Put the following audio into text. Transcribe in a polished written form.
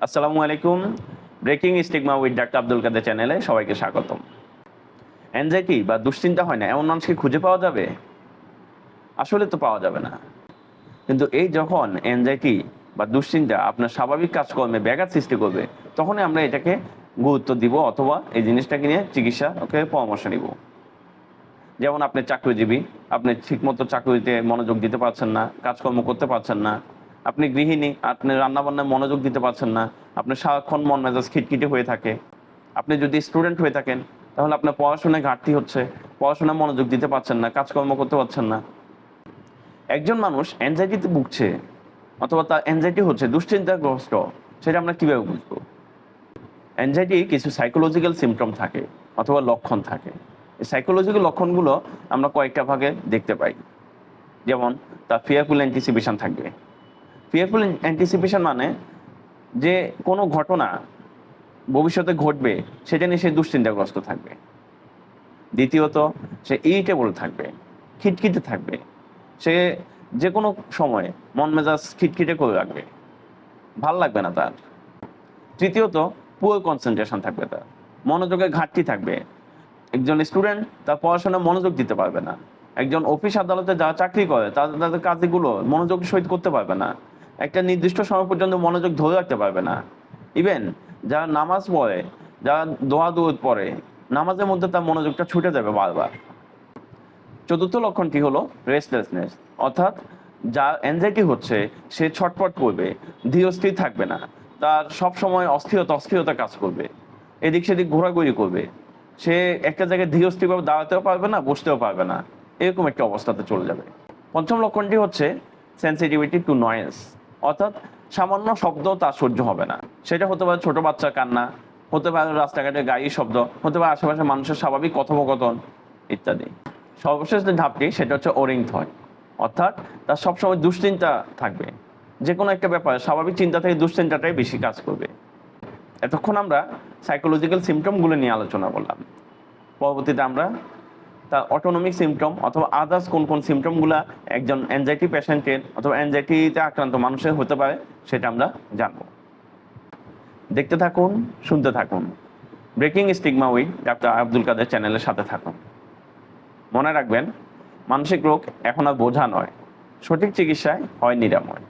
আসসালামু আলাইকুম। Breaking stigma with doctor Abdul Kader চ্যানেলে সবাইকে স্বাগতম। অ্যাংজাইটি বা দুশ্চিন্তা হয় না এমন মানুষকে খুঁজে পাওয়া যাবে? আসলে তো পাওয়া যাবে না। কিন্তু এই যখন অ্যাংজাইটি বা দুশ্চিন্তা আপনার স্বাভাবিক কাজকর্মে ব্যাঘাত সৃষ্টি করবে, তখনই আমরা এটাকে গুরুত্ব দিব অথবা এই জিনিসটাকে নিয়ে চিকিৎসকের পরামর্শ নিব। যেমন আপনি চাকরিজীবী, আপনি ঠিকমতো চাকরিতে মনোযোগ দিতে পারছেন না, কাজকর্ম করতে পারছেন না। আপনি গৃহিণী, আপনি রান্নাবান্নায় মনোযোগ দিতে পারছেন না। আপনার সারাক্ষণ মন মেজাজ খিটখিটে হয়ে থাকে। আপনি যদি স্টুডেন্ট হয়ে থাকেন, তাহলে আপনার পড়াশোনায় ঘাটতি হচ্ছে। পড়াশোনায় মনোযোগ দিতে পারছেন না, কাজকর্ম করতে পারছেন না। একজন মানুষ অ্যাংজাইটিতে ভুগছে অথবা তার অ্যাংজাইটি হচ্ছে দুশ্চিন্তাগ্রস্ত, সেটা আমরা কিভাবে বুঝবো? অ্যাংজাইটি কিছু সাইকোলজিক্যাল সিম্পটম থাকে অথবা লক্ষণ থাকে। এই সাইকোলজিক্যাল লক্ষণগুলো আমরা কয়েকটা ভাগে দেখতে পাই। যেমন তার ফিয়ারফুল অ্যান্টিসিপেশন থাকবে। ফিয়ারফুল অ্যান্টিসিপেশন মানে যে কোনো ঘটনা ভবিষ্যতে ঘটবে সেটা নিয়ে সে দুশ্চিন্তাগ্রস্ত থাকবে। দ্বিতীয়ত, সে ইরিটেবল থাকবে, খিটখিটে থাকবে। সে যে কোনো সময়ে মন মেজাজ খিটখিটে করে রাখবে, ভাল লাগবে না তার। তৃতীয়ত, পুয়ার কনসেন্ট্রেশন থাকবে তার, মনোযোগের ঘাটতি থাকবে। একজন স্টুডেন্ট তার পড়াশোনায় মনোযোগ দিতে পারবে না। একজন অফিস আদালতে যারা চাকরি করে তাদের কাজগুলো মনোযোগ সহিত করতে পারবে না। একটা নির্দিষ্ট সময় পর্যন্ত মনোযোগ ধরে রাখতে পারবে না। ইভেন যারা নামাজ পড়ে, যারা দোয়া দূর পড়ে, নামাজের মধ্যে তার মনোযোগটা ছুটে যাবে বারবার। চতুর্থ লক্ষণটি হলো রেস্টলেসনেস, অর্থাৎ যার অ্যাংজাইটি হচ্ছে সে ছটফট করবে, ধীরস্থির থাকবে না। তার সবসময় অস্থিরতা কাজ করবে, এদিক সেদিক ঘোরাঘুরি করবে। সে একটা জায়গায় ধীরস্থিরভাবে দাঁড়াতেও পারবে না, বসতেও পারবে না, এরকম একটা অবস্থাতে চলে যাবে। পঞ্চম লক্ষণটি হচ্ছে সেন্সিটিভিটি টু নয়েজ, অর্থাৎ সামান্য শব্দ তার সহ্য হবে না। সেটা হতে পারে ছোট বাচ্চার কান্না, হতে পারে রাস্তাঘাটে গাড়ির শব্দ, হতে পারে আশেপাশে মানুষের স্বাভাবিক কথোপকথন ইত্যাদি। সর্বশেষ যে ধাপটি সেটা হচ্ছে ওরিংথয়, অর্থাৎ তার সবসময় দুশ্চিন্তা থাকবে। যে কোনো একটা ব্যাপারে স্বাভাবিক চিন্তা থেকে দুশ্চিন্তাটাই বেশি কাজ করবে। এতক্ষণ আমরা সাইকোলজিক্যাল সিমটমগুলো নিয়ে আলোচনা করলাম। পরবর্তীতে আমরা তার অটোনমিক সিমটম অথবা আদার্স কোন কোন সিমটমগুলো একজন অ্যাংজাইটি পেশেন্টের অথবা অ্যাংজাইটিতে আক্রান্ত মানুষের হতে পারে সেটা আমরা জানব। দেখতে থাকুন, শুনতে থাকুন। Breaking stigma with doctor Abdul Kader চ্যানেলের সাথে থাকুন। মনে রাখবেন, মানসিক রোগ এখন আর বোঝা নয়, সঠিক চিকিৎসায় হয় নিরাময়।